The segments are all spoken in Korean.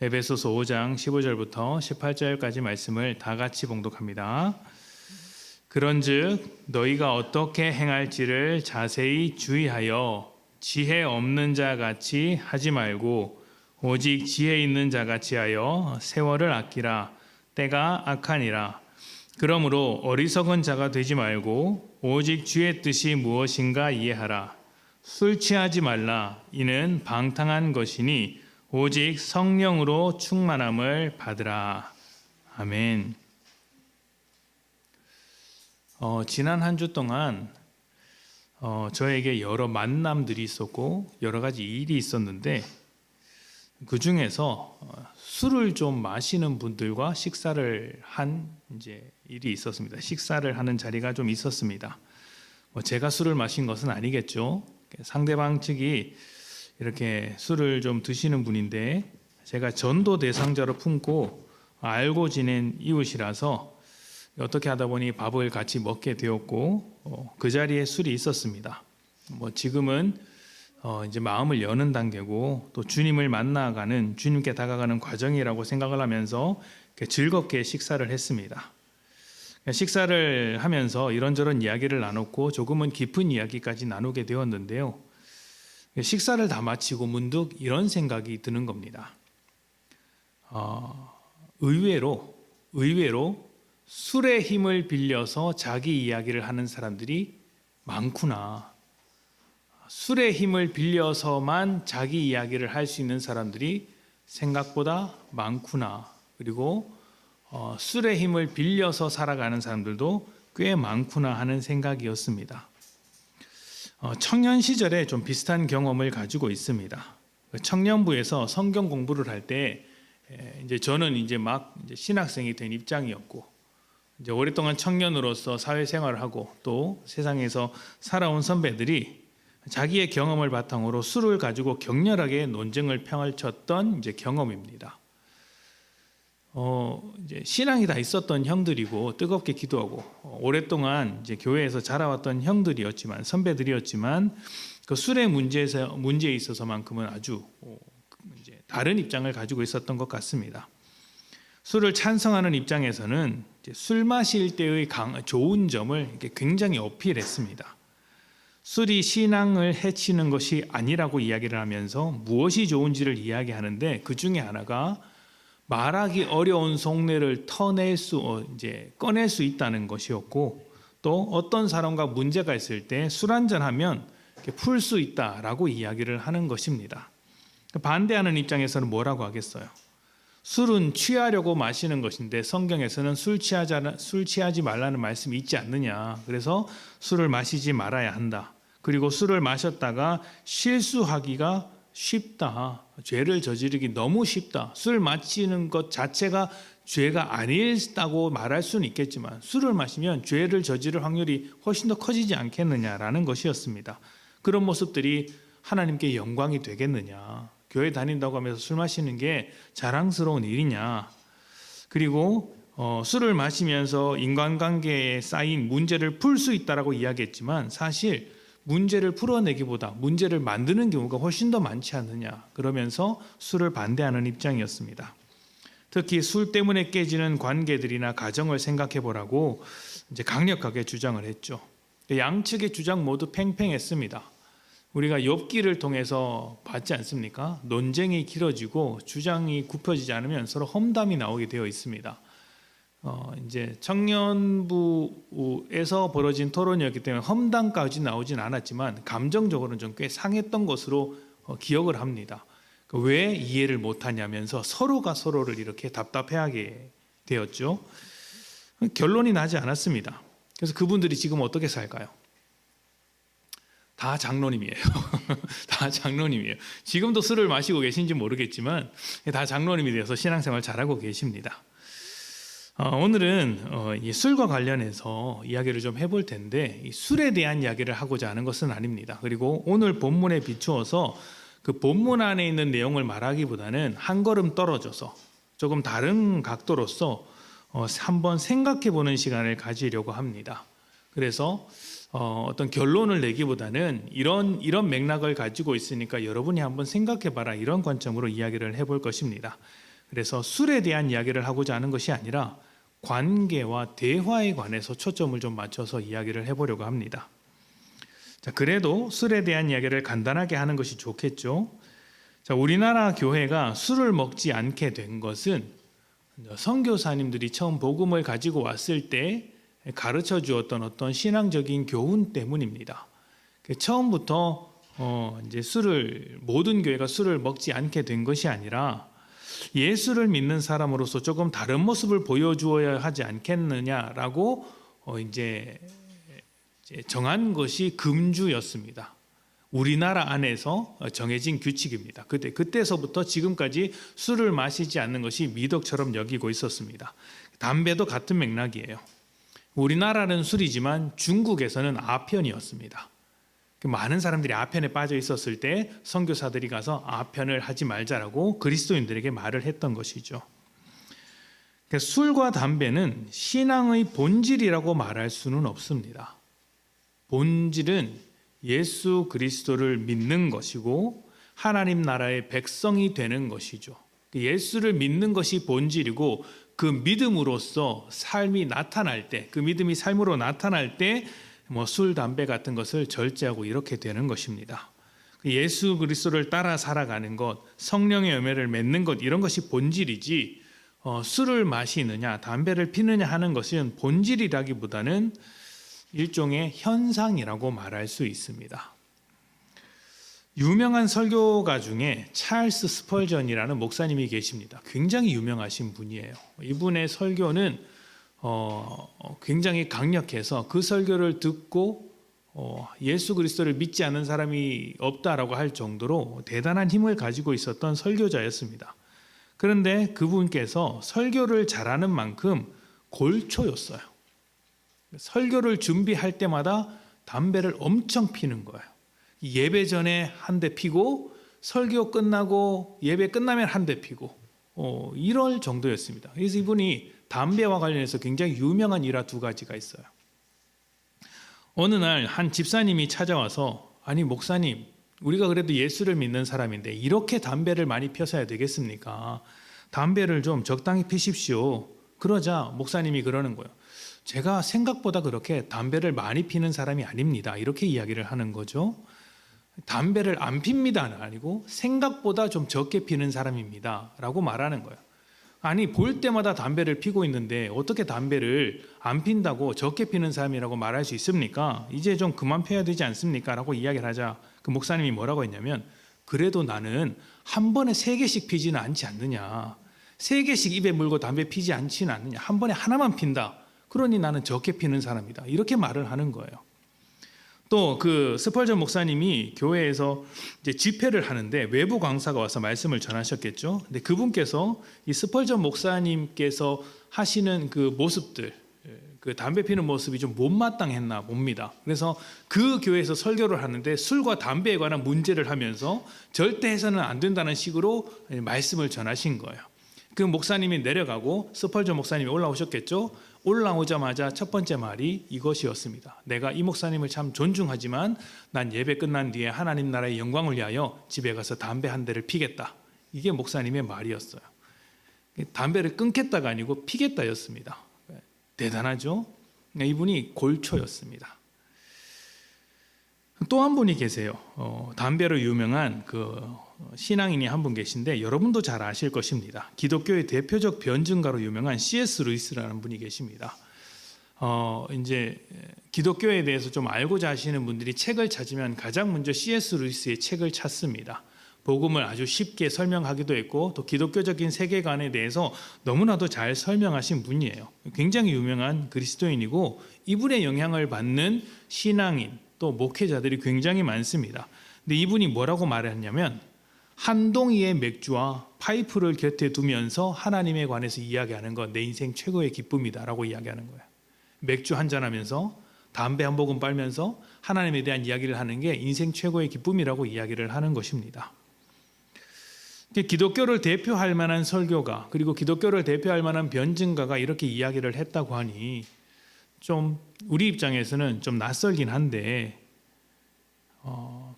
에베소서 5장 15절부터 18절까지 말씀을 다 같이 봉독합니다. 그런즉 너희가 어떻게 행할지를 자세히 주의하여 지혜 없는 자 같이 하지 말고 오직 지혜 있는 자 같이 하여 세월을 아끼라. 때가 악하니라. 그러므로 어리석은 자가 되지 말고 오직 주의 뜻이 무엇인가 이해하라. 술 취하지 말라. 이는 방탕한 것이니 오직 성령으로 충만함을 받으라. 아멘. 지난 한 주 동안 저에게 여러 만남들이 있었고 여러 가지 일이 있었는데 그 중에서 술을 좀 마시는 분들과 식사를 한 일이 있었습니다. 식사를 하는 자리가 좀 있었습니다. 제가 술을 마신 것은 아니겠죠. 상대방 측이 이렇게 술을 좀 드시는 분인데 제가 전도 대상자로 품고 알고 지낸 이웃이라서 어떻게 하다 보니 밥을 같이 먹게 되었고 그 자리에 술이 있었습니다. 지금은 이제 마음을 여는 단계고 또 주님을 만나가는 주님께 다가가는 과정이라고 생각을 하면서 즐겁게 식사를 했습니다. 식사를 하면서 이런저런 이야기를 나눴고 조금은 깊은 이야기까지 나누게 되었는데요. 식사를 다 마치고 문득 이런 생각이 드는 겁니다. 의외로 술의 힘을 빌려서 자기 이야기를 하는 사람들이 많구나. 술의 힘을 빌려서만 자기 이야기를 할 수 있는 사람들이 생각보다 많구나. 그리고 술의 힘을 빌려서 살아가는 사람들도 꽤 많구나 하는 생각이었습니다. 청년 시절에 좀 비슷한 경험을 가지고 있습니다. 청년부에서 성경 공부를 할 때 이제 저는 이제 막 신학생이 된 입장이었고 이제 오랫동안 청년으로서 사회생활을 하고 또 세상에서 살아온 선배들이 자기의 경험을 바탕으로 술을 가지고 격렬하게 논쟁을 펼쳤던 이제 경험입니다. 이제 신앙이 다 있었던 형들이고 뜨겁게 기도하고 오랫동안 이제 교회에서 자라왔던 형들이었지만 선배들이었지만 그 술의 문제에 있어서만큼은 아주 이제 다른 입장을 가지고 있었던 것 같습니다. 술을 찬성하는 입장에서는 이제 술 마실 때의 좋은 점을 굉장히 어필했습니다. 술이 신앙을 해치는 것이 아니라고 이야기를 하면서 무엇이 좋은지를 이야기하는데 그 중에 하나가 말하기 어려운 속내를 꺼낼 수 있다는 것이었고 또 어떤 사람과 문제가 있을 때 술 한잔하면 풀 수 있다라고 이야기를 하는 것입니다. 반대하는 입장에서는 뭐라고 하겠어요? 술은 취하려고 마시는 것인데 성경에서는 술 취하지 말라는 말씀이 있지 않느냐. 그래서 술을 마시지 말아야 한다. 그리고 술을 마셨다가 실수하기가 쉽다. 죄를 저지르기 너무 쉽다. 술 마시는 것 자체가 죄가 아니다고 말할 수는 있겠지만 술을 마시면 죄를 저지를 확률이 훨씬 더 커지지 않겠느냐라는 것이었습니다. 그런 모습들이 하나님께 영광이 되겠느냐. 교회 다닌다고 하면서 술 마시는 게 자랑스러운 일이냐. 그리고 술을 마시면서 인간관계에 쌓인 문제를 풀 수 있다라고 이야기했지만 사실 문제를 풀어내기보다 문제를 만드는 경우가 훨씬 더 많지 않느냐. 그러면서 술을 반대하는 입장이었습니다. 특히 술 때문에 깨지는 관계들이나 가정을 생각해 보라고 이제 강력하게 주장을 했죠. 양측의 주장 모두 팽팽했습니다. 우리가 욥기를 통해서 봤지 않습니까? 논쟁이 길어지고 주장이 굽혀지지 않으면 서로 험담이 나오게 되어 있습니다. 이제 청년부에서 벌어진 토론이었기 때문에 험담까지 나오진 않았지만 감정적으로는 좀 꽤 상했던 것으로 기억을 합니다. 왜 이해를 못하냐면서 서로가 서로를 이렇게 답답해하게 되었죠. 결론이 나지 않았습니다. 그래서 그분들이 지금 어떻게 살까요? 다 장로님이에요. 다 장로님이에요. 지금도 술을 마시고 계신지 모르겠지만 다 장로님이 되어서 신앙생활 잘하고 계십니다. 오늘은 이 술과 관련해서 이야기를 좀 해볼 텐데 이 술에 대한 이야기를 하고자 하는 것은 아닙니다. 그리고 오늘 본문에 비추어서 그 본문 안에 있는 내용을 말하기보다는 한 걸음 떨어져서 조금 다른 각도로서 한번 생각해 보는 시간을 가지려고 합니다. 그래서 어떤 결론을 내기보다는 이런 맥락을 가지고 있으니까 여러분이 한번 생각해 봐라 이런 관점으로 이야기를 해볼 것입니다. 그래서 술에 대한 이야기를 하고자 하는 것이 아니라 관계와 대화에 관해서 초점을 좀 맞춰서 이야기를 해보려고 합니다. 자, 그래도 술에 대한 이야기를 간단하게 하는 것이 좋겠죠. 자, 우리나라 교회가 술을 먹지 않게 된 것은 선교사님들이 처음 복음을 가지고 왔을 때 가르쳐 주었던 어떤 신앙적인 교훈 때문입니다. 처음부터 이제 모든 교회가 술을 먹지 않게 된 것이 아니라 예수를 믿는 사람으로서 조금 다른 모습을 보여주어야 하지 않겠느냐라고 이제 정한 것이 금주였습니다. 우리나라 안에서 정해진 규칙입니다. 그때서부터 지금까지 술을 마시지 않는 것이 미덕처럼 여기고 있었습니다. 담배도 같은 맥락이에요. 우리나라는 술이지만 중국에서는 아편이었습니다. 많은 사람들이 아편에 빠져 있었을 때 선교사들이 가서 아편을 하지 말자라고 그리스도인들에게 말을 했던 것이죠. 술과 담배는 신앙의 본질이라고 말할 수는 없습니다. 본질은 예수 그리스도를 믿는 것이고 하나님 나라의 백성이 되는 것이죠. 예수를 믿는 것이 본질이고 그 믿음으로써 삶이 나타날 때, 그 믿음이 삶으로 나타날 때 술, 담배 같은 것을 절제하고 이렇게 되는 것입니다. 예수 그리스도를 따라 살아가는 것, 성령의 열매를 맺는 것, 이런 것이 본질이지 술을 마시느냐 담배를 피느냐 하는 것은 본질이라기보다는 일종의 현상이라고 말할 수 있습니다. 유명한 설교가 중에 찰스 스펄전이라는 목사님이 계십니다. 굉장히 유명하신 분이에요. 이분의 설교는 굉장히 강력해서 그 설교를 듣고 예수 그리스도를 믿지 않는 사람이 없다라고 할 정도로 대단한 힘을 가지고 있었던 설교자였습니다. 그런데 그분께서 설교를 잘하는 만큼 골초였어요. 설교를 준비할 때마다 담배를 엄청 피는 거예요. 예배 전에 한 대 피고 설교 끝나고 예배 끝나면 한 대 피고 이럴 정도였습니다. 그래서 이분이 담배와 관련해서 굉장히 유명한 일화 두 가지가 있어요. 어느 날 한 집사님이 찾아와서 아니 목사님, 우리가 그래도 예수를 믿는 사람인데 이렇게 담배를 많이 펴서야 되겠습니까? 담배를 좀 적당히 피십시오. 그러자 목사님이 그러는 거예요. 제가 생각보다 그렇게 담배를 많이 피는 사람이 아닙니다. 이렇게 이야기를 하는 거죠. 담배를 안 핍니다는 아니고 생각보다 좀 적게 피는 사람입니다 라고 말하는 거예요. 아니 볼 때마다 담배를 피고 있는데 어떻게 담배를 안 핀다고 적게 피는 사람이라고 말할 수 있습니까? 이제 좀 그만 펴야 되지 않습니까? 라고 이야기를 하자 그 목사님이 뭐라고 했냐면 그래도 나는 한 번에 3개씩 피지는 않지 않느냐, 3개씩 입에 물고 담배 피지 않지는 않느냐, 한 번에 하나만 핀다, 그러니 나는 적게 피는 사람이다, 이렇게 말을 하는 거예요. 또 그 스펄전 목사님이 교회에서 이제 집회를 하는데 외부 강사가 와서 말씀을 전하셨겠죠. 근데 그분께서 이 스펄전 목사님께서 하시는 그 모습들, 그 담배 피는 모습이 좀 못마땅했나 봅니다. 그래서 그 교회에서 설교를 하는데 술과 담배에 관한 문제를 하면서 절대 해서는 안 된다는 식으로 말씀을 전하신 거예요. 그 목사님이 내려가고 스펄전 목사님이 올라오셨겠죠. 올라오자마자 첫 번째 말이 이것이었습니다. 내가 이 목사님을 참 존중하지만 난 예배 끝난 뒤에 하나님 나라의 영광을 위하여 집에 가서 담배 한 대를 피겠다. 이게 목사님의 말이었어요. 담배를 끊겠다가 아니고 피겠다였습니다. 대단하죠? 이분이 골초였습니다. 또 한 분이 계세요. 담배로 유명한 그 신앙인이 한 분 계신데 여러분도 잘 아실 것입니다. 기독교의 대표적 변증가로 유명한 C.S. 루이스라는 분이 계십니다. 이제 기독교에 대해서 좀 알고자 하시는 분들이 책을 찾으면 가장 먼저 C.S. 루이스의 책을 찾습니다. 복음을 아주 쉽게 설명하기도 했고 또 기독교적인 세계관에 대해서 너무나도 잘 설명하신 분이에요. 굉장히 유명한 그리스도인이고 이분의 영향을 받는 신앙인 또 목회자들이 굉장히 많습니다. 근데 이분이 뭐라고 말했냐면 한 동이의 맥주와 파이프를 곁에 두면서 하나님에 관해서 이야기하는 건 내 인생 최고의 기쁨이다라고 이야기하는 거예요. 맥주 한잔 하면서 담배 한 모금 빨면서 하나님에 대한 이야기를 하는 게 인생 최고의 기쁨이라고 이야기를 하는 것입니다. 기독교를 대표할 만한 설교가 그리고 기독교를 대표할 만한 변증가가 이렇게 이야기를 했다고 하니 좀 우리 입장에서는 좀 낯설긴 한데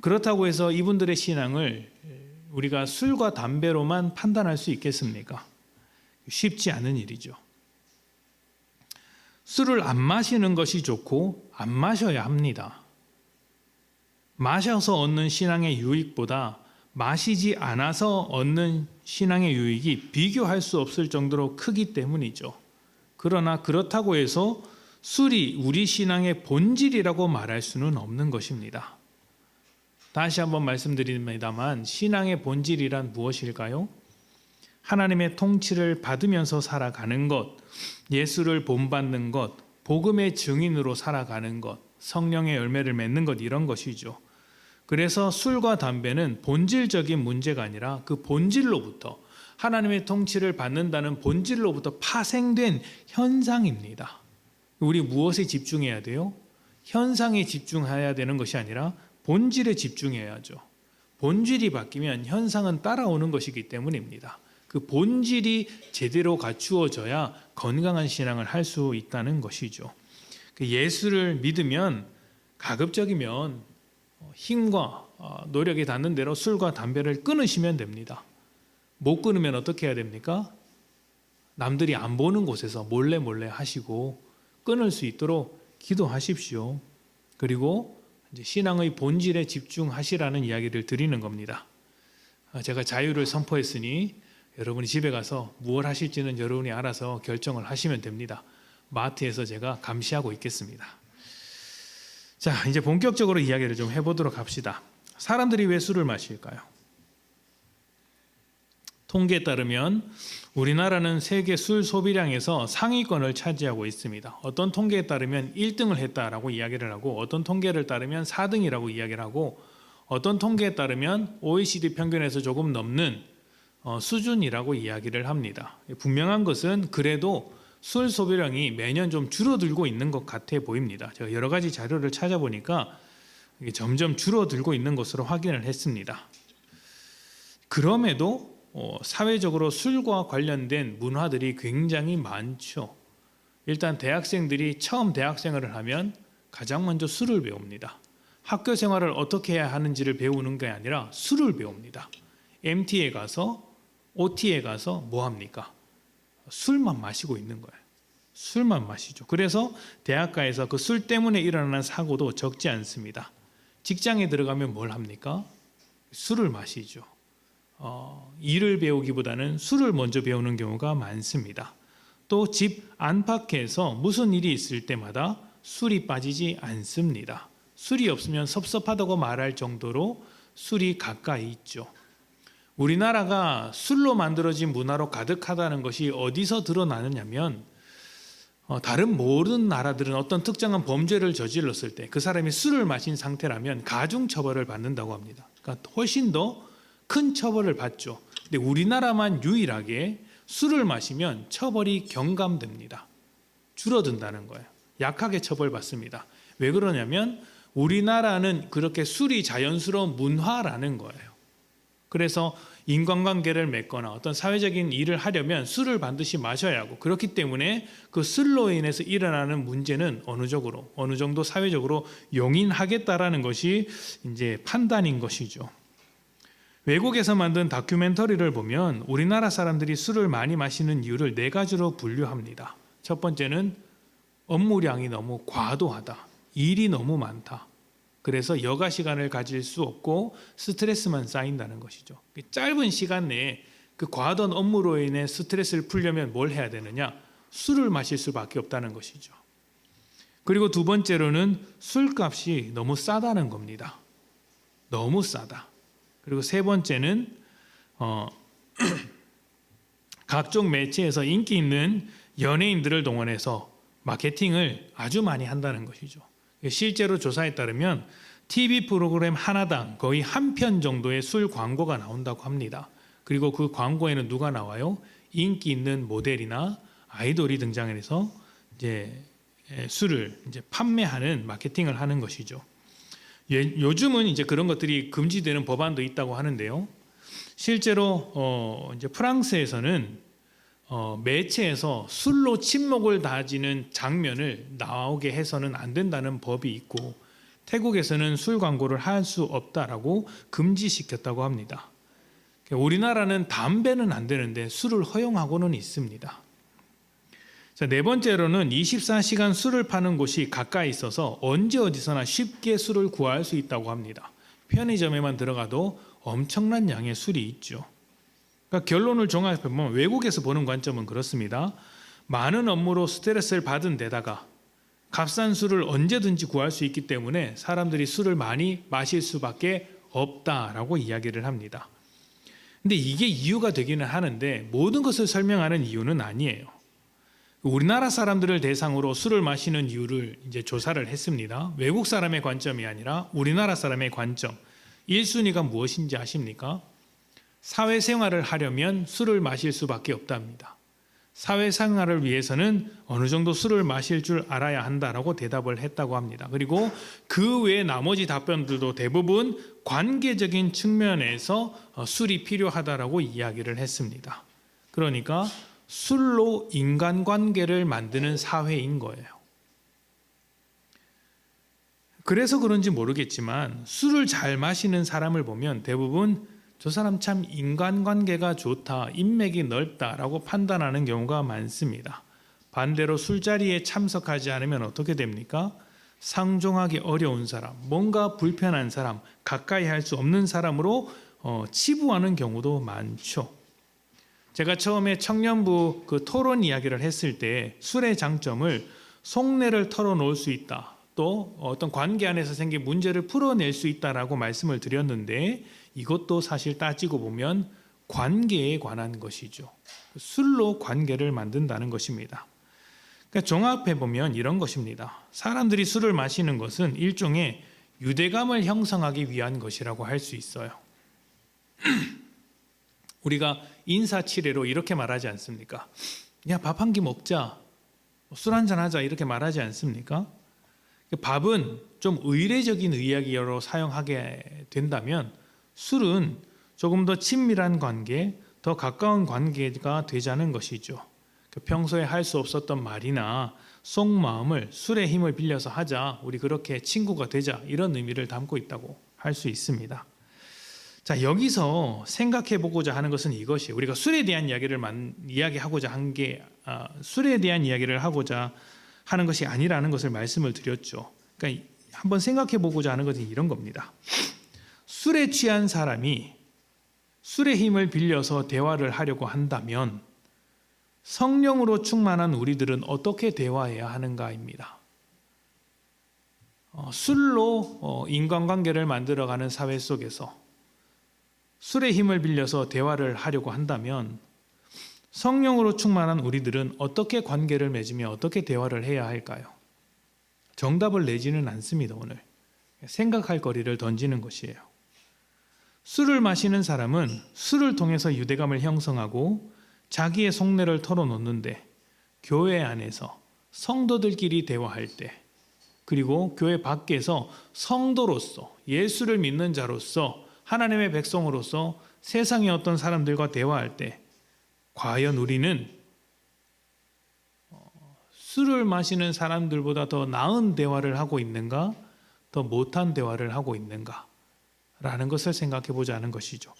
그렇다고 해서 이분들의 신앙을 우리가 술과 담배로만 판단할 수 있겠습니까? 쉽지 않은 일이죠. 술을 안 마시는 것이 좋고 안 마셔야 합니다. 마셔서 얻는 신앙의 유익보다 마시지 않아서 얻는 신앙의 유익이 비교할 수 없을 정도로 크기 때문이죠. 그러나 그렇다고 해서 술이 우리 신앙의 본질이라고 말할 수는 없는 것입니다. 다시 한번 말씀드립니다만 신앙의 본질이란 무엇일까요? 하나님의 통치를 받으면서 살아가는 것, 예수를 본받는 것, 복음의 증인으로 살아가는 것, 성령의 열매를 맺는 것, 이런 것이죠. 그래서 술과 담배는 본질적인 문제가 아니라 그 본질로부터, 하나님의 통치를 받는다는 본질로부터 파생된 현상입니다. 우리 무엇에 집중해야 돼요? 현상에 집중해야 되는 것이 아니라 본질에 집중해야죠. 본질이 바뀌면 현상은 따라오는 것이기 때문입니다. 그 본질이 제대로 갖추어져야 건강한 신앙을 할 수 있다는 것이죠. 예수를 믿으면 가급적이면 힘과 노력이 닿는 대로 술과 담배를 끊으시면 됩니다. 못 끊으면 어떻게 해야 됩니까? 남들이 안 보는 곳에서 몰래 하시고 끊을 수 있도록 기도하십시오. 그리고 이제 신앙의 본질에 집중하시라는 이야기를 드리는 겁니다. 제가 자유를 선포했으니 여러분이 집에 가서 무엇 하실지는 여러분이 알아서 결정을 하시면 됩니다. 마트에서 제가 감시하고 있겠습니다. 자, 이제 본격적으로 이야기를 좀 해보도록 합시다. 사람들이 왜 술을 마실까요? 통계에 따르면 우리나라는 세계 술 소비량에서 상위권을 차지하고 있습니다. 어떤 통계에 따르면 1등을 했다라고 이야기를 하고, 어떤 통계를 따르면 4등이라고 이야기를 하고, 어떤 통계에 따르면 OECD 평균에서 조금 넘는 수준이라고 이야기를 합니다. 분명한 것은 그래도 술 소비량이 매년 좀 줄어들고 있는 것 같아 보입니다. 제가 여러 가지 자료를 찾아보니까 이게 점점 줄어들고 있는 것으로 확인을 했습니다. 그럼에도 사회적으로 술과 관련된 문화들이 굉장히 많죠. 일단 대학생들이 처음 대학생활을 하면 가장 먼저 술을 배웁니다. 학교 생활을 어떻게 해야 하는지를 배우는 게 아니라 술을 배웁니다. MT에 가서 OT에 가서 뭐 합니까? 술만 마시고 있는 거예요. 술만 마시죠. 그래서 대학가에서 그 술 때문에 일어나는 사고도 적지 않습니다. 직장에 들어가면 뭘 합니까? 술을 마시죠. 일을 배우기보다는 술을 먼저 배우는 경우가 많습니다. 또 집 안팎에서 무슨 일이 있을 때마다 술이 빠지지 않습니다. 술이 없으면 섭섭하다고 말할 정도로 술이 가까이 있죠. 우리나라가 술로 만들어진 문화로 가득하다는 것이 어디서 드러나느냐면 다른 모든 나라들은 어떤 특정한 범죄를 저질렀을 때 그 사람이 술을 마신 상태라면 가중처벌을 받는다고 합니다. 그러니까 훨씬 더 큰 처벌을 받죠. 근데 우리나라만 유일하게 술을 마시면 처벌이 경감됩니다. 줄어든다는 거예요. 약하게 처벌받습니다. 왜 그러냐면 우리나라는 그렇게 술이 자연스러운 문화라는 거예요. 그래서 인간관계를 맺거나 어떤 사회적인 일을 하려면 술을 반드시 마셔야 하고, 그렇기 때문에 그 술로 인해서 일어나는 문제는 어느 정도 사회적으로 용인하겠다라는 것이 이제 판단인 것이죠. 외국에서 만든 다큐멘터리를 보면 우리나라 사람들이 술을 많이 마시는 이유를 4가지로 분류합니다. 첫 번째는 업무량이 너무 과도하다. 일이 너무 많다. 그래서 여가 시간을 가질 수 없고 스트레스만 쌓인다는 것이죠. 짧은 시간 내에 그 과도한 업무로 인해 스트레스를 풀려면 뭘 해야 되느냐? 술을 마실 수밖에 없다는 것이죠. 그리고 두 번째로는 술값이 너무 싸다는 겁니다. 너무 싸다. 그리고 세 번째는 각종 매체에서 인기 있는 연예인들을 동원해서 마케팅을 아주 많이 한다는 것이죠. 실제로 조사에 따르면 TV 프로그램 하나당 거의 한 편 정도의 술 광고가 나온다고 합니다. 그리고 그 광고에는 누가 나와요? 인기 있는 모델이나 아이돌이 등장해서 이제 술을 이제 판매하는 마케팅을 하는 것이죠. 요즘은 이제 그런 것들이 금지되는 법안도 있다고 하는데요. 실제로 이제 프랑스에서는 매체에서 술로 침묵을 다지는 장면을 나오게 해서는 안 된다는 법이 있고, 태국에서는 술 광고를 할 수 없다라고 금지시켰다고 합니다. 우리나라는 담배는 안 되는데 술을 허용하고는 있습니다. 자, 네 번째로는 24시간 술을 파는 곳이 가까이 있어서 언제 어디서나 쉽게 술을 구할 수 있다고 합니다. 편의점에만 들어가도 엄청난 양의 술이 있죠. 그러니까 결론을 종합해보면 외국에서 보는 관점은 그렇습니다. 많은 업무로 스트레스를 받은 데다가 값싼 술을 언제든지 구할 수 있기 때문에 사람들이 술을 많이 마실 수밖에 없다라고 이야기를 합니다. 근데 이게 이유가 되기는 하는데 모든 것을 설명하는 이유는 아니에요. 우리나라 사람들을 대상으로 술을 마시는 이유를 이제 조사를 했습니다. 외국 사람의 관점이 아니라 우리나라 사람의 관점. 1순위가 무엇인지 아십니까? 사회생활을 하려면 술을 마실 수밖에 없답니다. 사회생활을 위해서는 어느 정도 술을 마실 줄 알아야 한다라고 대답을 했다고 합니다. 그리고 그 외 나머지 답변들도 대부분 관계적인 측면에서 술이 필요하다라고 이야기를 했습니다. 그러니까 술로 인간관계를 만드는 사회인 거예요. 그래서 그런지 모르겠지만 술을 잘 마시는 사람을 보면 대부분 저 사람 참 인간관계가 좋다, 인맥이 넓다라고 판단하는 경우가 많습니다. 반대로 술자리에 참석하지 않으면 어떻게 됩니까? 상종하기 어려운 사람, 뭔가 불편한 사람, 가까이 할 수 없는 사람으로 치부하는 경우도 많죠. 제가 처음에 청년부 그 토론 이야기를 했을 때 술의 장점을 속내를 털어놓을 수 있다, 또 어떤 관계 안에서 생긴 문제를 풀어낼 수 있다라고 말씀을 드렸는데 이것도 사실 따지고 보면 관계에 관한 것이죠. 술로 관계를 만든다는 것입니다. 그러니까 종합해 보면 이런 것입니다. 사람들이 술을 마시는 것은 일종의 유대감을 형성하기 위한 것이라고 할 수 있어요. 우리가 인사치레로 이렇게 말하지 않습니까? 야, 밥 한 끼 먹자, 술 한잔 하자 이렇게 말하지 않습니까? 밥은 좀 의례적인 이야기로 사용하게 된다면 술은 조금 더 친밀한 관계, 더 가까운 관계가 되자는 것이죠. 평소에 할 수 없었던 말이나 속마음을 술의 힘을 빌려서 하자, 우리 그렇게 친구가 되자, 이런 의미를 담고 있다고 할 수 있습니다. 자, 여기서 생각해 보고자 하는 것은 이것이에요. 우리가 술에 대한 이야기를 이야기하고자 한 게 술에 대한 이야기를 하고자 하는 것이 아니라는 것을 말씀을 드렸죠. 그러니까 한번 생각해 보고자 하는 것은 이런 겁니다. 술에 취한 사람이 술의 힘을 빌려서 대화를 하려고 한다면 성령으로 충만한 우리들은 어떻게 대화해야 하는가입니다. 술로 인간관계를 만들어가는 사회 속에서 술의 힘을 빌려서 대화를 하려고 한다면 성령으로 충만한 우리들은 어떻게 관계를 맺으며 어떻게 대화를 해야 할까요? 정답을 내지는 않습니다. 오늘 생각할 거리를 던지는 것이에요. 술을 마시는 사람은 술을 통해서 유대감을 형성하고 자기의 속내를 털어놓는데 교회 안에서 성도들끼리 대화할 때, 그리고 교회 밖에서 성도로서 예수를 믿는 자로서 하나님의 백성으로서 세상의 어떤 사람들과 대화할 때 과연 우리는 술을 마시는 사람들보다 더 나은 대화를 하고 있는가, 더 못한 대화를 하고 있는가 라는 것을 생각해 보자는 것이죠.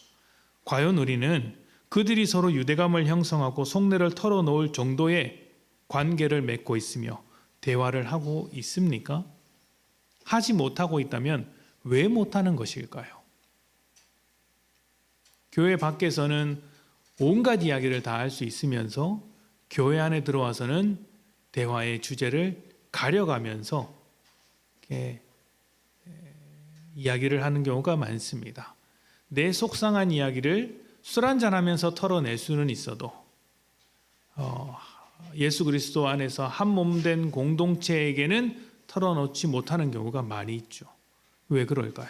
과연 우리는 그들이 서로 유대감을 형성하고 속내를 털어놓을 정도의 관계를 맺고 있으며 대화를 하고 있습니까? 하지 못하고 있다면 왜 못하는 것일까요? 교회 밖에서는 온갖 이야기를 다 할 수 있으면서 교회 안에 들어와서는 대화의 주제를 가려가면서 이렇게 이야기를 하는 경우가 많습니다. 내 속상한 이야기를 술 한잔하면서 털어낼 수는 있어도 예수 그리스도 안에서 한 몸 된 공동체에게는 털어놓지 못하는 경우가 많이 있죠. 왜 그럴까요?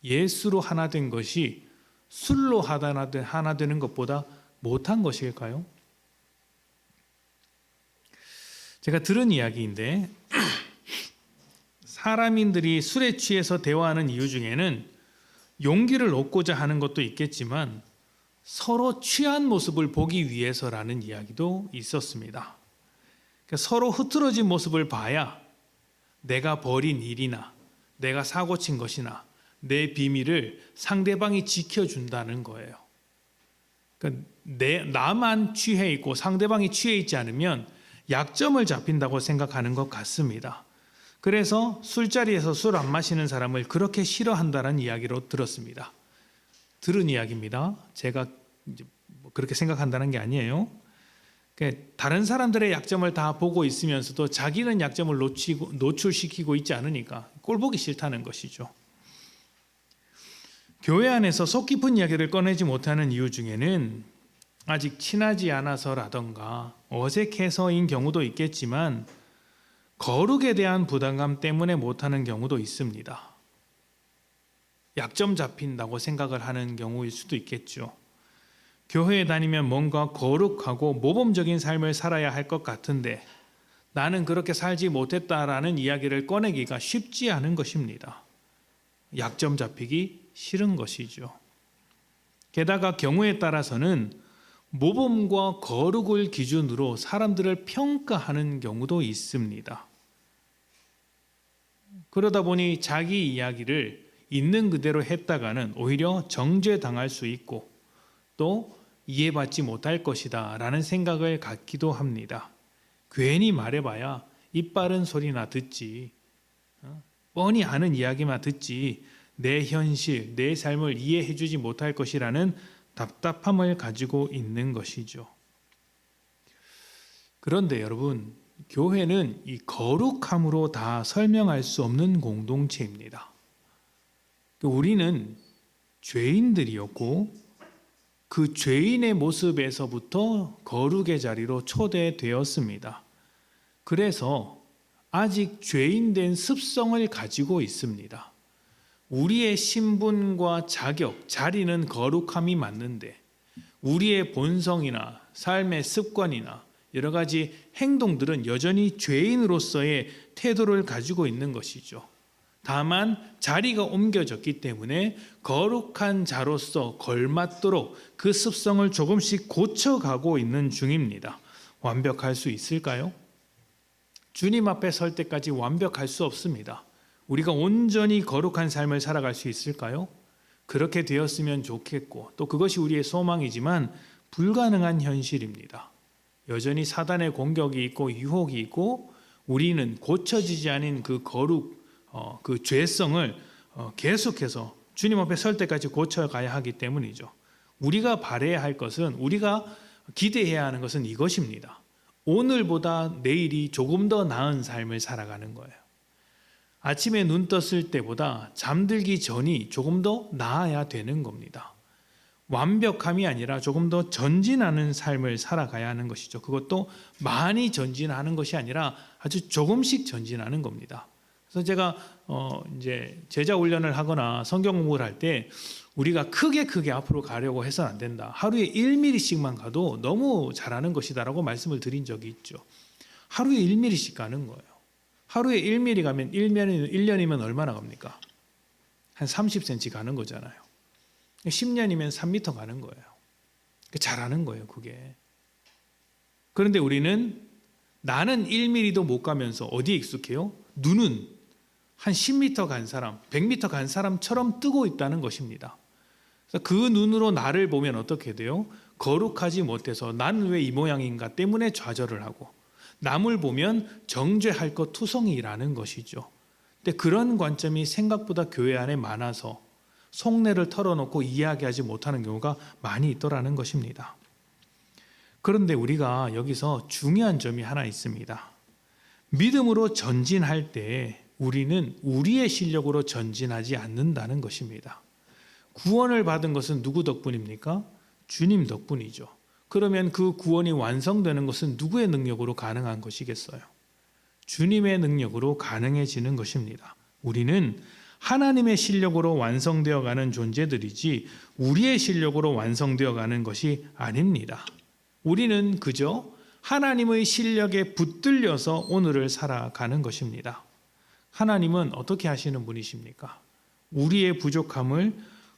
예수로 하나 된 것이 술로 하나 되는 것보다 못한 것일까요? 제가 들은 이야기인데 사람인들이 술에 취해서 대화하는 이유 중에는 용기를 얻고자 하는 것도 있겠지만 서로 취한 모습을 보기 위해서라는 이야기도 있었습니다. 그러니까 서로 흐트러진 모습을 봐야 내가 벌인 일이나 내가 사고 친 것이나 내 비밀을 상대방이 지켜준다는 거예요. 그러니까 나만 취해 있고 상대방이 취해 있지 않으면 약점을 잡힌다고 생각하는 것 같습니다. 그래서 술자리에서 술 안 마시는 사람을 그렇게 싫어한다는 이야기로 들었습니다. 들은 이야기입니다. 제가 이제 그렇게 생각한다는 게 아니에요. 다른 사람들의 약점을 다 보고 있으면서도 자기는 약점을 노출시키고 있지 않으니까 꼴보기 싫다는 것이죠. 교회 안에서 속 깊은 이야기를 꺼내지 못하는 이유 중에는 아직 친하지 않아서라던가 어색해서인 경우도 있겠지만 거룩에 대한 부담감 때문에 못하는 경우도 있습니다. 약점 잡힌다고 생각을 하는 경우일 수도 있겠죠. 교회에 다니면 뭔가 거룩하고 모범적인 삶을 살아야 할 것 같은데 나는 그렇게 살지 못했다라는 이야기를 꺼내기가 쉽지 않은 것입니다. 약점 잡히기 싫은 것이죠. 게다가 경우에 따라서는 모범과 거룩을 기준으로 사람들을 평가하는 경우도 있습니다. 그러다 보니 자기 이야기를 있는 그대로 했다가는 오히려 정죄당할 수 있고 또 이해받지 못할 것이다 라는 생각을 갖기도 합니다. 괜히 말해봐야 이빨은 소리나 듣지, 뻔히 아는 이야기만 듣지 내 현실, 내 삶을 이해해주지 못할 것이라는 답답함을 가지고 있는 것이죠. 그런데 여러분, 교회는 이 거룩함으로 다 설명할 수 없는 공동체입니다. 우리는 죄인들이었고 그 죄인의 모습에서부터 거룩의 자리로 초대되었습니다. 그래서 아직 죄인된 습성을 가지고 있습니다. 우리의 신분과 자격, 자리는 거룩함이 맞는데 우리의 본성이나 삶의 습관이나 여러 가지 행동들은 여전히 죄인으로서의 태도를 가지고 있는 것이죠. 다만 자리가 옮겨졌기 때문에 거룩한 자로서 걸맞도록 그 습성을 조금씩 고쳐가고 있는 중입니다. 완벽할 수 있을까요? 주님 앞에 설 때까지 완벽할 수 없습니다. 우리가 온전히 거룩한 삶을 살아갈 수 있을까요? 그렇게 되었으면 좋겠고 또 그것이 우리의 소망이지만 불가능한 현실입니다. 여전히 사단의 공격이 있고 유혹이 있고 우리는 고쳐지지 않은 그 거룩, 그 죄성을 계속해서 주님 앞에 설 때까지 고쳐가야 하기 때문이죠. 우리가 바라야 할 것은, 우리가 기대해야 하는 것은 이것입니다. 오늘보다 내일이 조금 더 나은 삶을 살아가는 거예요. 아침에 눈 떴을 때보다 잠들기 전이 조금 더 나아야 되는 겁니다. 완벽함이 아니라 조금 더 전진하는 삶을 살아가야 하는 것이죠. 그것도 많이 전진하는 것이 아니라 아주 조금씩 전진하는 겁니다. 그래서 제가 이제 제자 훈련을 하거나 성경 공부를 할 때 우리가 크게 앞으로 가려고 해서는 안 된다. 하루에 1mm씩만 가도 너무 잘하는 것이다라고 말씀을 드린 적이 있죠. 하루에 1mm씩 가는 거예요. 하루에 1mm 가면 1년이면 얼마나 갑니까? 한 30cm 가는 거잖아요. 10년이면 3m 가는 거예요. 잘하는 거예요, 그게. 그런데 우리는 나는 1mm도 못 가면서 어디에 익숙해요? 눈은 한 10m 간 사람, 100m 간 사람처럼 뜨고 있다는 것입니다. 그래서 그 눈으로 나를 보면 어떻게 돼요? 거룩하지 못해서 나는 왜 이 모양인가 때문에 좌절을 하고 남을 보면 정죄할 것 투성이라는 것이죠. 근데 그런 관점이 생각보다 교회 안에 많아서 속내를 털어놓고 이야기하지 못하는 경우가 많이 있더라는 것입니다. 그런데 우리가 여기서 중요한 점이 하나 있습니다. 믿음으로 전진할 때 우리는 우리의 실력으로 전진하지 않는다는 것입니다. 구원을 받은 것은 누구 덕분입니까? 주님 덕분이죠. 그러면 그 구원이 완성되는 것은 누구의 능력으로 가능한 것이겠어요? 주님의 능력으로 가능해지는 것입니다. 우리는 하나님의 실력으로 완성되어 가는 존재들이지 우리의 실력으로 완성되어 가는 것이 아닙니다. 우리는 그저 하나님의 실력에 붙들려서 오늘을 살아가는 것입니다. 하나님은 어떻게 하시는 분이십니까? 우리의 부족함을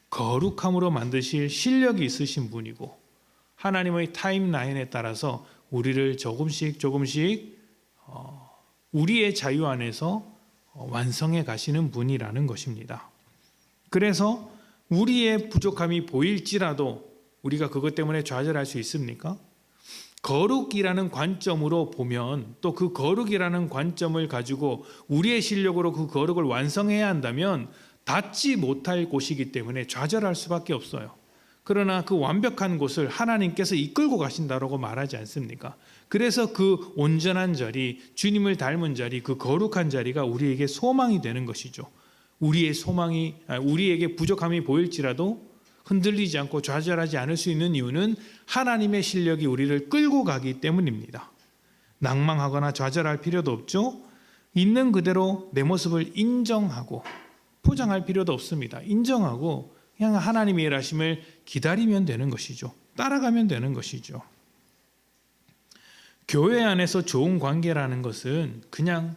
거룩함으로 만드실 실력이 있으신 분이고 하나님의 타임라인에 따라서 우리를 조금씩 우리의 자유 안에서 완성해 가시는 분이라는 것입니다. 그래서 우리의 부족함이 보일지라도 우리가 그것 때문에 좌절할 수 있습니까? 거룩이라는 관점으로 보면, 또 그 거룩이라는 관점을 가지고 우리의 실력으로 그 거룩을 완성해야 한다면 닿지 못할 곳이기 때문에 좌절할 수밖에 없어요. 그러나 그 완벽한 곳을 하나님께서 이끌고 가신다고 말하지 않습니까? 그래서 그 온전한 자리, 주님을 닮은 자리, 그 거룩한 자리가 우리에게 소망이 되는 것이죠. 우리에게 부족함이 보일지라도 흔들리지 않고 좌절하지 않을 수 있는 이유는 하나님의 실력이 우리를 끌고 가기 때문입니다. 낭망하거나 좌절할 필요도 없죠. 있는 그대로 내 모습을 인정하고 포장할 필요도 없습니다. 인정하고 그냥 하나님의 일하심을 기다리면 되는 것이죠. 따라가면 되는 것이죠. 교회 안에서 좋은 관계라는 것은 그냥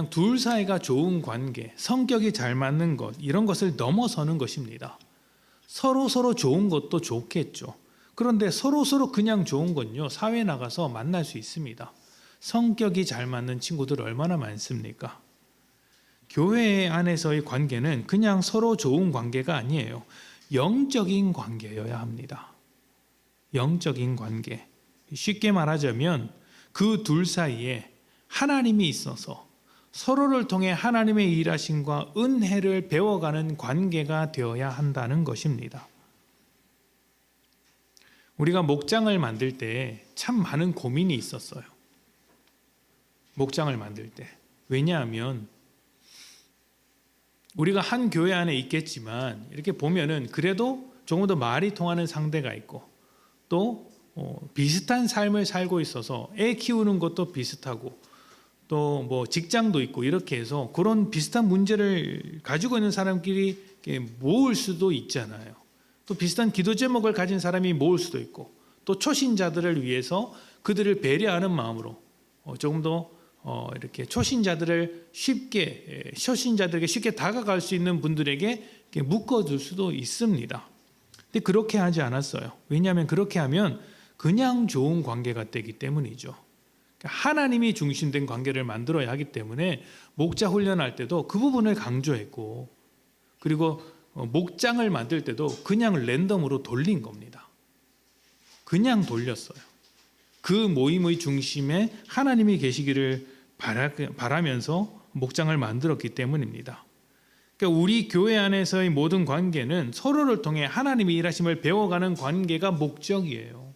둘 사이가 좋은 관계, 성격이 잘 맞는 것, 이런 것을 넘어서는 것입니다. 서로 좋은 것도 좋겠죠. 그런데 서로 그냥 좋은 건요, 사회 나가서 만날 수 있습니다. 성격이 잘 맞는 친구들 얼마나 많습니까? 교회 안에서의 관계는 그냥 서로 좋은 관계가 아니에요. 영적인 관계여야 합니다. 영적인 관계. 쉽게 말하자면 그 둘 사이에 하나님이 있어서 서로를 통해 하나님의 일하심과 은혜를 배워가는 관계가 되어야 한다는 것입니다. 우리가 목장을 만들 때 참 많은 고민이 있었어요. 목장을 만들 때. 왜냐하면 우리가 한 교회 안에 있겠지만 이렇게 보면은 그래도 조금 더 말이 통하는 상대가 있고, 또 비슷한 삶을 살고 있어서 애 키우는 것도 비슷하고, 또 뭐 직장도 있고, 이렇게 해서 그런 비슷한 문제를 가지고 있는 사람끼리 모을 수도 있잖아요. 또 비슷한 기도 제목을 가진 사람이 모을 수도 있고, 또 초신자들을 위해서 그들을 배려하는 마음으로 조금 더 이렇게 초신자들에게 쉽게 다가갈 수 있는 분들에게 묶어둘 수도 있습니다. 근데 그렇게 하지 않았어요. 왜냐하면 그렇게 하면 그냥 좋은 관계가 되기 때문이죠. 하나님이 중심된 관계를 만들어야 하기 때문에 목자 훈련할 때도 그 부분을 강조했고, 그리고 목장을 만들 때도 그냥 랜덤으로 돌린 겁니다. 그냥 돌렸어요. 그 모임의 중심에 하나님이 계시기를 바라면서 목장을 만들었기 때문입니다. 그러니까 우리 교회 안에서의 모든 관계는 서로를 통해 하나님의 일하심을 배워가는 관계가 목적이에요.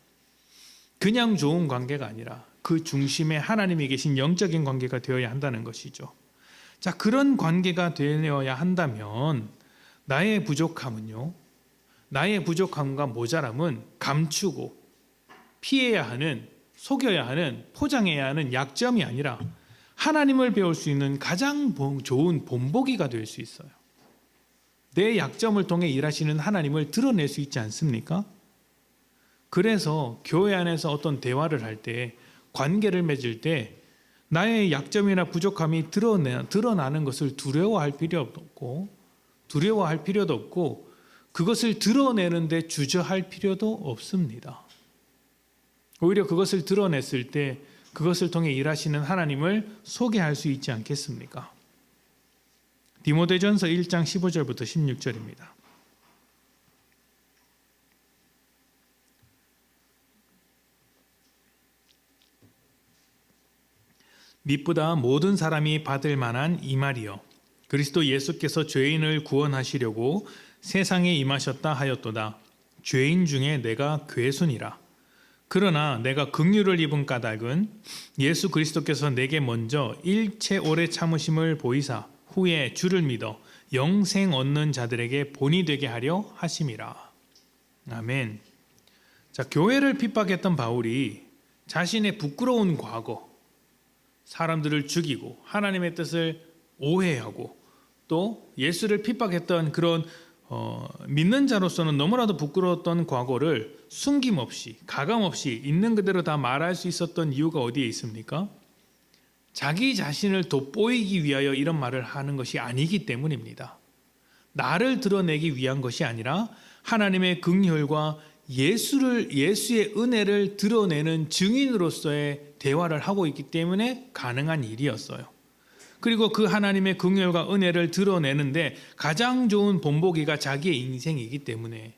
그냥 좋은 관계가 아니라 그 중심에 하나님이 계신 영적인 관계가 되어야 한다는 것이죠. 자, 그런 관계가 되어야 한다면 나의 부족함은요, 나의 부족함과 모자람은 감추고 피해야 하는, 속여야 하는, 포장해야 하는 약점이 아니라 하나님을 배울 수 있는 가장 좋은 본보기가 될 수 있어요. 내 약점을 통해 일하시는 하나님을 드러낼 수 있지 않습니까? 그래서 교회 안에서 어떤 대화를 할 때, 관계를 맺을 때 나의 약점이나 부족함이 드러나는 것을 두려워할 필요도 없고 그것을 드러내는데 주저할 필요도 없습니다. 오히려 그것을 드러냈을 때 그것을 통해 일하시는 하나님을 소개할 수 있지 않겠습니까? 디모데전서 1장 15절부터 16절입니다. 밑보다 모든 사람이 받을 만한 이 말이요, 그리스도 예수께서 죄인을 구원하시려고 세상에 임하셨다 하였도다. 죄인 중에 내가 괴순이라. 그러나 내가 긍휼을 입은 까닭은 예수 그리스도께서 내게 먼저 일체 오래 참으심을 보이사 후에 주를 믿어 영생 얻는 자들에게 본이 되게 하려 하심이라. 아멘. 자, 교회를 핍박했던 바울이 자신의 부끄러운 과거, 사람들을 죽이고 하나님의 뜻을 오해하고 또 예수를 핍박했던 그런 믿는 자로서는 너무나도 부끄러웠던 과거를 숨김없이 가감없이 있는 그대로 다 말할 수 있었던 이유가 어디에 있습니까? 자기 자신을 돋보이기 위하여 이런 말을 하는 것이 아니기 때문입니다. 나를 드러내기 위한 것이 아니라 하나님의 긍휼과 예수의 은혜를 드러내는 증인으로서의 대화를 하고 있기 때문에 가능한 일이었어요. 그리고 그 하나님의 긍휼과 은혜를 드러내는데 가장 좋은 본보기가 자기의 인생이기 때문에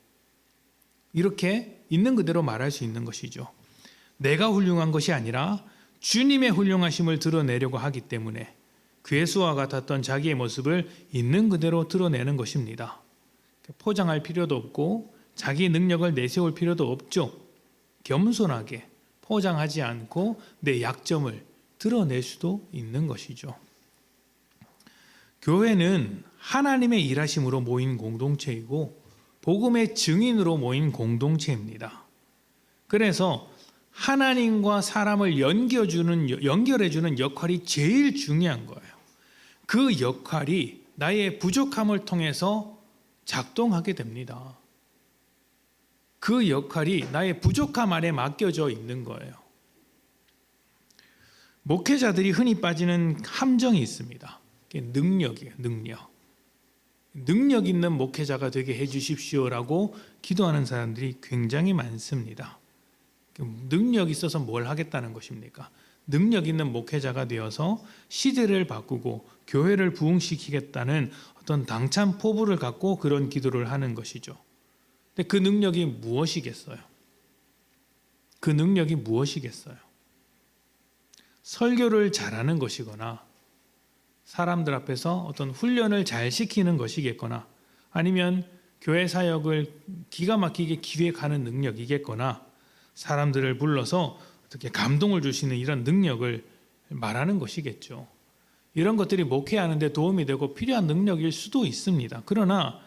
이렇게 있는 그대로 말할 수 있는 것이죠. 내가 훌륭한 것이 아니라 주님의 훌륭하심을 드러내려고 하기 때문에 괴수와 같았던 자기의 모습을 있는 그대로 드러내는 것입니다. 포장할 필요도 없고 자기 능력을 내세울 필요도 없죠. 겸손하게 포장하지 않고 내 약점을 드러낼 수도 있는 것이죠. 교회는 하나님의 일하심으로 모인 공동체이고 복음의 증인으로 모인 공동체입니다. 그래서 하나님과 사람을 연결해주는 역할이 제일 중요한 거예요. 그 역할이 나의 부족함을 통해서 작동하게 됩니다. 그 역할이 나의 부족함 안에 맡겨져 있는 거예요. 목회자들이 흔히 빠지는 함정이 있습니다. 그게 능력이에요. 능력 있는 목회자가 되게 해주십시오라고 기도하는 사람들이 굉장히 많습니다. 능력 있어서 뭘 하겠다는 것입니까? 능력 있는 목회자가 되어서 시대를 바꾸고 교회를 부흥시키겠다는 어떤 당찬 포부를 갖고 그런 기도를 하는 것이죠. 근데 그 능력이 무엇이겠어요? 그 능력이 무엇이겠어요? 설교를 잘하는 것이거나 사람들 앞에서 어떤 훈련을 잘 시키는 것이겠거나 아니면 교회 사역을 기가 막히게 기획하는 능력이겠거나 사람들을 불러서 어떻게 감동을 줄 수 있는 이런 능력을 말하는 것이겠죠. 이런 것들이 목회하는 데 도움이 되고 필요한 능력일 수도 있습니다. 그러나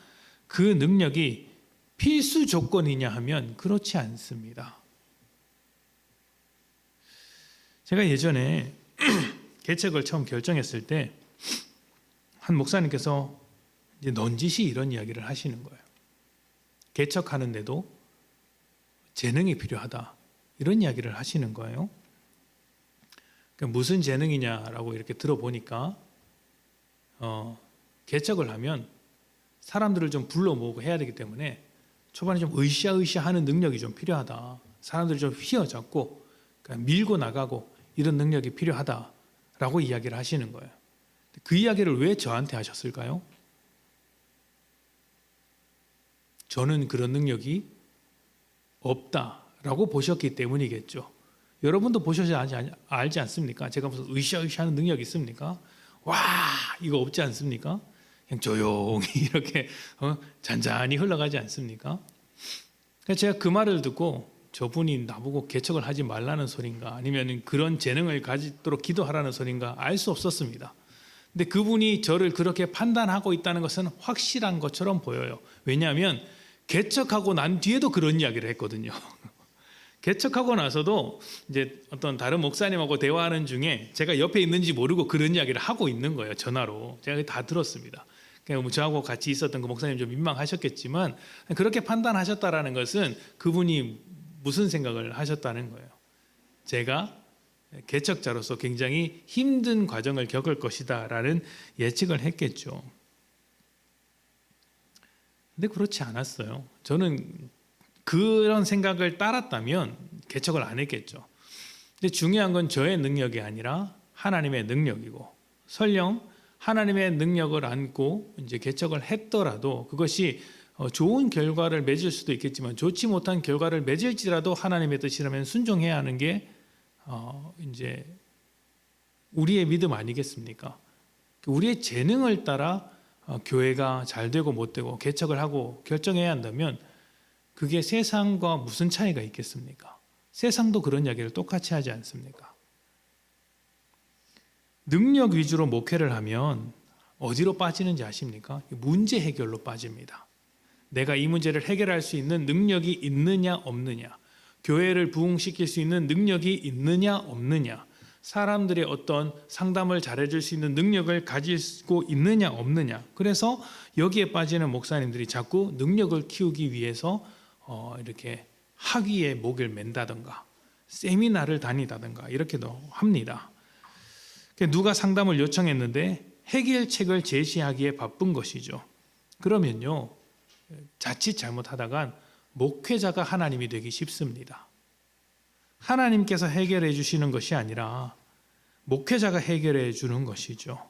그 능력이 필수 조건이냐 하면 그렇지 않습니다. 제가 예전에 개척을 처음 결정했을 때 한 목사님께서 이제 넌지시 이런 이야기를 하시는 거예요. 개척하는데도 재능이 필요하다. 이런 이야기를 하시는 거예요. 그러니까 무슨 재능이냐라고 이렇게 들어보니까 개척을 하면 사람들을 좀 불러 모으고 해야 되기 때문에 초반에 좀 으쌰으쌰하는 능력이 좀 필요하다. 사람들을 좀 휘어잡고 그러니까 밀고 나가고 이런 능력이 필요하다라고 이야기를 하시는 거예요. 그 이야기를 왜 저한테 하셨을까요? 저는 그런 능력이 없다라고 보셨기 때문이겠죠. 여러분도 보셔서 알지 않습니까? 제가 무슨 으쌰으쌰하는 능력이 있습니까? 와, 이거 없지 않습니까? 그냥 조용히 이렇게 잔잔히 흘러가지 않습니까? 그래서 제가 그 말을 듣고 저분이 나보고 개척을 하지 말라는 소린가 아니면 그런 재능을 가지도록 기도하라는 소린가 알 수 없었습니다. 근데 그분이 저를 그렇게 판단하고 있다는 것은 확실한 것처럼 보여요. 왜냐하면 개척하고 난 뒤에도 그런 이야기를 했거든요. 개척하고 나서도 이제 어떤 다른 목사님하고 대화하는 중에 제가 옆에 있는지 모르고 그런 이야기를 하고 있는 거예요. 전화로. 제가 다 들었습니다. 그러니까 저하고 같이 있었던 그 목사님 좀 민망하셨겠지만 그렇게 판단하셨다라는 것은 그분이 무슨 생각을 하셨다는 거예요. 제가 개척자로서 굉장히 힘든 과정을 겪을 것이다라는 예측을 했겠죠. 근데 그렇지 않았어요. 저는 그런 생각을 따랐다면 개척을 안 했겠죠. 근데 중요한 건 저의 능력이 아니라 하나님의 능력이고 설령 하나님의 능력을 안고 이제 개척을 했더라도 그것이 좋은 결과를 맺을 수도 있겠지만 좋지 못한 결과를 맺을지라도 하나님의 뜻이라면 순종해야 하는 게 이제 우리의 믿음 아니겠습니까? 우리의 재능을 따라 교회가 잘 되고 못 되고 개척을 하고 결정해야 한다면 그게 세상과 무슨 차이가 있겠습니까? 세상도 그런 이야기를 똑같이 하지 않습니까? 능력 위주로 목회를 하면 어디로 빠지는지 아십니까? 문제 해결로 빠집니다. 내가 이 문제를 해결할 수 있는 능력이 있느냐 없느냐, 교회를 부흥시킬 수 있는 능력이 있느냐 없느냐, 사람들의 어떤 상담을 잘해줄 수 있는 능력을 가지고 있느냐 없느냐. 그래서 여기에 빠지는 목사님들이 자꾸 능력을 키우기 위해서 이렇게 학위에 목을 맨다든가 세미나를 다니다든가 이렇게도 합니다. 누가 상담을 요청했는데 해결책을 제시하기에 바쁜 것이죠. 그러면요, 자칫 잘못하다간 목회자가 하나님이 되기 쉽습니다. 하나님께서 해결해 주시는 것이 아니라 목회자가 해결해 주는 것이죠.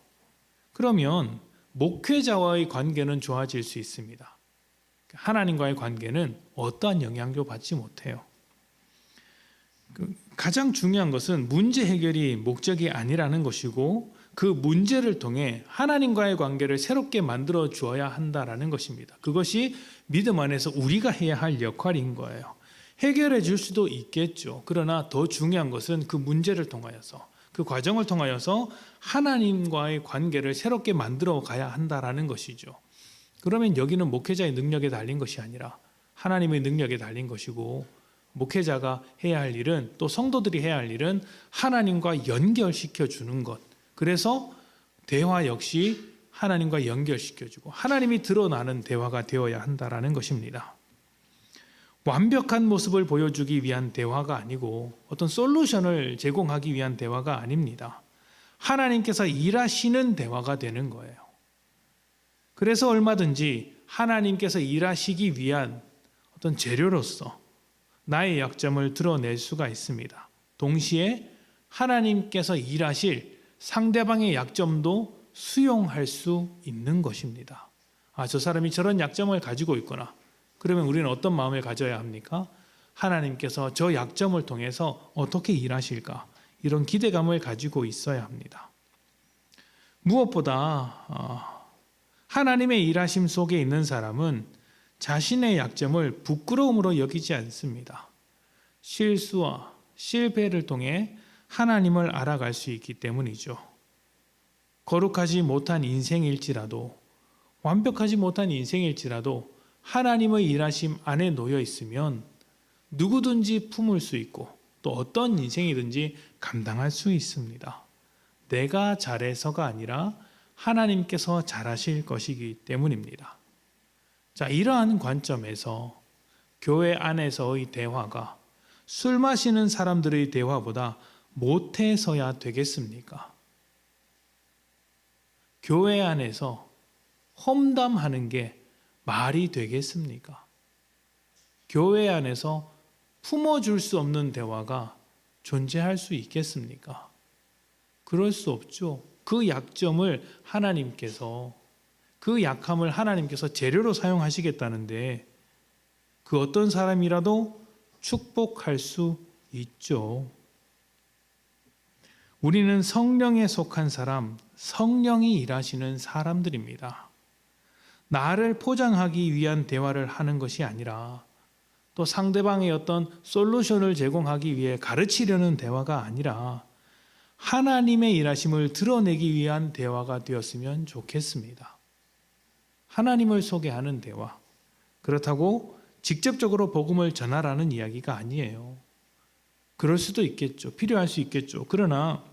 그러면 목회자와의 관계는 좋아질 수 있습니다. 하나님과의 관계는 어떠한 영향도 받지 못해요. 가장 중요한 것은 문제 해결이 목적이 아니라는 것이고 그 문제를 통해 하나님과의 관계를 새롭게 만들어 주어야 한다라는 것입니다. 그것이 믿음 안에서 우리가 해야 할 역할인 거예요. 해결해 줄 수도 있겠죠. 그러나 더 중요한 것은 그 문제를 통하여서 그 과정을 통하여서 하나님과의 관계를 새롭게 만들어 가야 한다라는 것이죠. 그러면 여기는 목회자의 능력에 달린 것이 아니라 하나님의 능력에 달린 것이고 목회자가 해야 할 일은 또 성도들이 해야 할 일은 하나님과 연결시켜 주는 것. 그래서 대화 역시 하나님과 연결시켜 주고 하나님이 드러나는 대화가 되어야 한다라는 것입니다. 완벽한 모습을 보여주기 위한 대화가 아니고 어떤 솔루션을 제공하기 위한 대화가 아닙니다. 하나님께서 일하시는 대화가 되는 거예요. 그래서 얼마든지 하나님께서 일하시기 위한 어떤 재료로서 나의 약점을 드러낼 수가 있습니다. 동시에 하나님께서 일하실 상대방의 약점도 수용할 수 있는 것입니다. 저 사람이 저런 약점을 가지고 있구나. 그러면 우리는 어떤 마음을 가져야 합니까? 하나님께서 저 약점을 통해서 어떻게 일하실까? 이런 기대감을 가지고 있어야 합니다. 무엇보다 하나님의 일하심 속에 있는 사람은 자신의 약점을 부끄러움으로 여기지 않습니다. 실수와 실패를 통해 하나님을 알아갈 수 있기 때문이죠. 거룩하지 못한 인생일지라도 완벽하지 못한 인생일지라도 하나님의 일하심 안에 놓여 있으면 누구든지 품을 수 있고 또 어떤 인생이든지 감당할 수 있습니다. 내가 잘해서가 아니라 하나님께서 잘하실 것이기 때문입니다. 자, 이러한 관점에서 교회 안에서의 대화가 술 마시는 사람들의 대화보다 못해서야 되겠습니까? 교회 안에서 험담하는 게 말이 되겠습니까? 교회 안에서 품어줄 수 없는 대화가 존재할 수 있겠습니까? 그럴 수 없죠. 그 약점을 하나님께서 그 약함을 하나님께서 재료로 사용하시겠다는데 그 어떤 사람이라도 축복할 수 있죠. 우리는 성령에 속한 사람, 성령이 일하시는 사람들입니다. 나를 포장하기 위한 대화를 하는 것이 아니라 또 상대방의 어떤 솔루션을 제공하기 위해 가르치려는 대화가 아니라 하나님의 일하심을 드러내기 위한 대화가 되었으면 좋겠습니다. 하나님을 소개하는 대화. 그렇다고 직접적으로 복음을 전하라는 이야기가 아니에요. 그럴 수도 있겠죠. 필요할 수 있겠죠. 그러나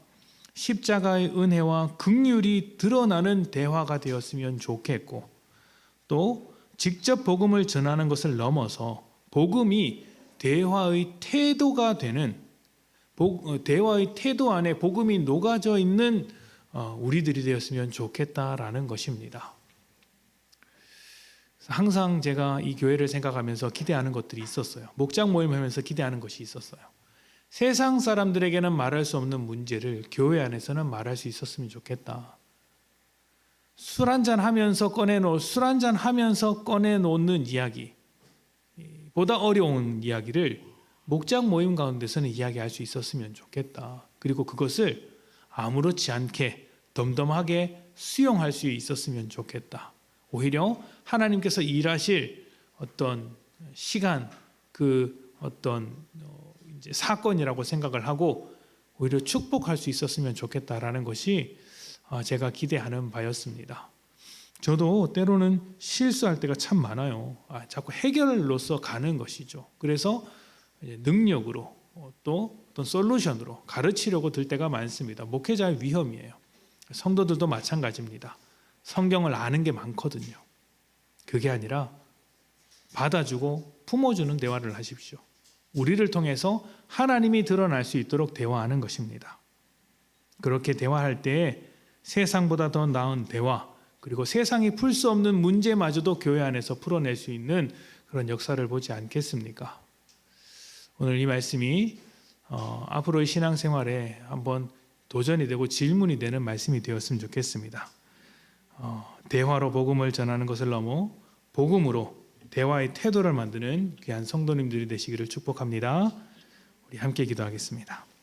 십자가의 은혜와 긍휼이 드러나는 대화가 되었으면 좋겠고 또 직접 복음을 전하는 것을 넘어서 복음이 대화의 태도가 되는 대화의 태도 안에 복음이 녹아져 있는 우리들이 되었으면 좋겠다라는 것입니다. 항상 제가 이 교회를 생각하면서 기대하는 것들이 있었어요. 목장 모임을 하면서 기대하는 것이 있었어요. 세상 사람들에게는 말할 수 없는 문제를 교회 안에서는 말할 수 있었으면 좋겠다. 술 한잔 하면서 꺼내놓는 이야기 보다 어려운 이야기를 목장 모임 가운데서는 이야기할 수 있었으면 좋겠다. 그리고 그것을 아무렇지 않게 덤덤하게 수용할 수 있었으면 좋겠다. 오히려 하나님께서 일하실 어떤 시간, 그 어떤 이제 사건이라고 생각을 하고 오히려 축복할 수 있었으면 좋겠다라는 것이 제가 기대하는 바였습니다. 저도 때로는 실수할 때가 참 많아요. 자꾸 해결로서 가는 것이죠. 그래서 능력으로 또 어떤 솔루션으로 가르치려고 들 때가 많습니다. 목회자의 위험이에요. 성도들도 마찬가지입니다. 성경을 아는 게 많거든요. 그게 아니라 받아주고 품어주는 대화를 하십시오. 우리를 통해서 하나님이 드러날 수 있도록 대화하는 것입니다. 그렇게 대화할 때에 세상보다 더 나은 대화, 그리고 세상이 풀 수 없는 문제마저도 교회 안에서 풀어낼 수 있는 그런 역사를 보지 않겠습니까? 오늘 이 말씀이 앞으로의 신앙생활에 한번 도전이 되고 질문이 되는 말씀이 되었으면 좋겠습니다. 대화로 복음을 전하는 것을 넘어 복음으로 대화의 태도를 만드는 귀한 성도님들이 되시기를 축복합니다. 우리 함께 기도하겠습니다.